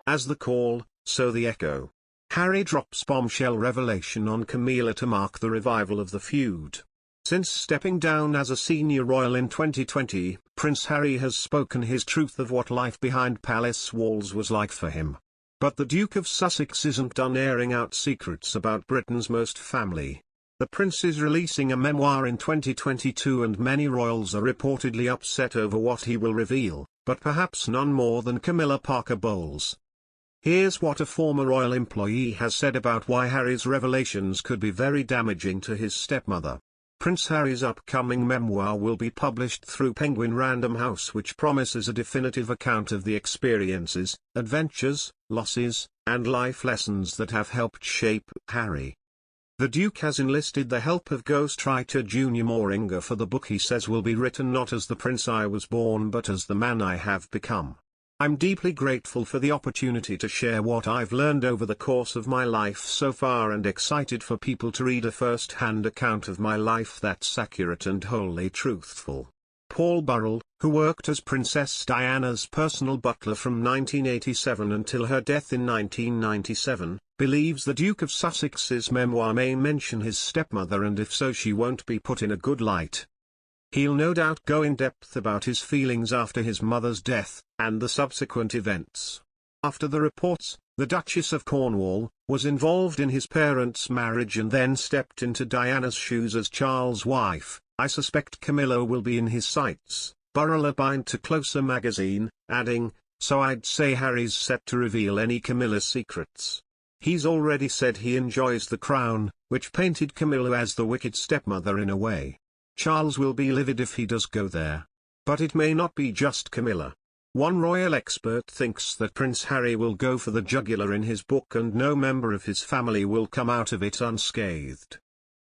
As the call, so the echo. Harry drops bombshell revelation on Camila to mark the revival of the feud. Since stepping down as a senior royal in 2020, Prince Harry has spoken his truth of what life behind palace walls was like for him. But the Duke of Sussex isn't done airing out secrets about Britain's most family. The prince is releasing a memoir in 2022 and many royals are reportedly upset over what he will reveal, but perhaps none more than Camilla Parker Bowles. Here's what a former royal employee has said about why Harry's revelations could be very damaging to his stepmother. Prince Harry's upcoming memoir will be published through Penguin Random House, which promises a definitive account of the experiences, adventures, losses, and life lessons that have helped shape Harry. The Duke has enlisted the help of ghostwriter Junior Moringa for the book he says will be written not as the prince I was born but as the man I have become. I'm deeply grateful for the opportunity to share what I've learned over the course of my life so far and excited for people to read a first-hand account of my life that's accurate and wholly truthful. Paul Burrell, who worked as Princess Diana's personal butler from 1987 until her death in 1997, believes the Duke of Sussex's memoir may mention his stepmother, and if so she won't be put in a good light. He'll no doubt go in depth about his feelings after his mother's death, and the subsequent events. After the reports, the Duchess of Cornwall was involved in his parents' marriage and then stepped into Diana's shoes as Charles' wife. I suspect Camilla will be in his sights, Burrell opined to Closer magazine, adding, so I'd say Harry's set to reveal any Camilla secrets. He's already said he enjoys The Crown, which painted Camilla as the wicked stepmother in a way. Charles will be livid if he does go there. But it may not be just Camilla. One royal expert thinks that Prince Harry will go for the jugular in his book and no member of his family will come out of it unscathed.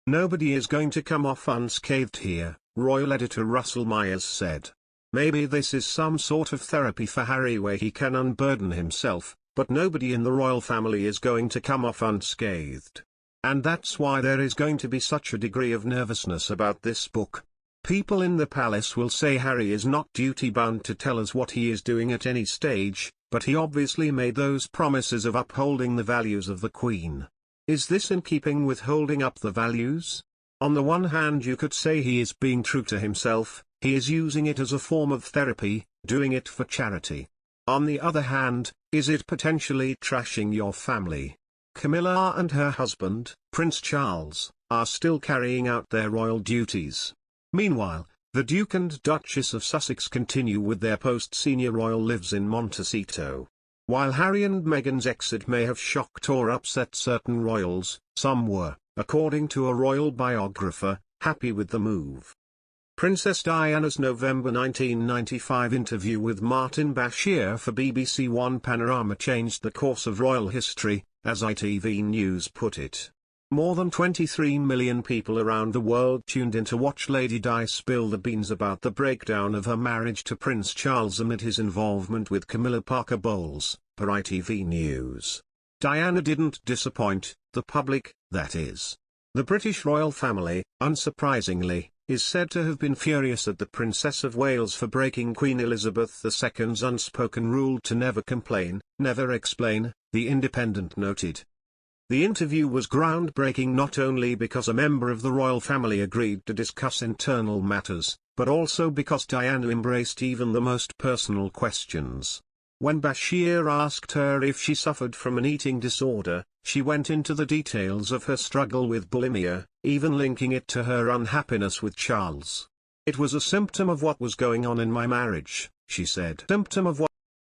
Nobody is going to come off unscathed here, royal editor Russell Myers said. Maybe this is some sort of therapy for Harry where he can unburden himself, but nobody in the royal family is going to come off unscathed. And that's why there is going to be such a degree of nervousness about this book. People in the palace will say Harry is not duty-bound to tell us what he is doing at any stage, but he obviously made those promises of upholding the values of the Queen. Is this in keeping with holding up the values? On the one hand you could say he is being true to himself, he is using it as a form of therapy, doing it for charity. On the other hand, is it potentially trashing your family? Camilla and her husband, Prince Charles, are still carrying out their royal duties. Meanwhile, the Duke and Duchess of Sussex continue with their post-senior royal lives in Montecito. While Harry and Meghan's exit may have shocked or upset certain royals, some were, according to a royal biographer, happy with the move. Princess Diana's November 1995 interview with Martin Bashir for BBC One Panorama changed the course of royal history, as ITV News put it. More than 23 million people around the world tuned in to watch Lady Di spill the beans about the breakdown of her marriage to Prince Charles amid his involvement with Camilla Parker Bowles, per ITV News. Diana didn't disappoint, the public, that is. The British royal family, unsurprisingly, is said to have been furious at the Princess of Wales for breaking Queen Elizabeth II's unspoken rule to never complain, never explain, The Independent noted. The interview was groundbreaking not only because a member of the royal family agreed to discuss internal matters, but also because Diana embraced even the most personal questions. When Bashir asked her if she suffered from an eating disorder, she went into the details of her struggle with bulimia, even linking it to her unhappiness with Charles. It was a symptom of what was going on in my marriage, she said. Symptom of what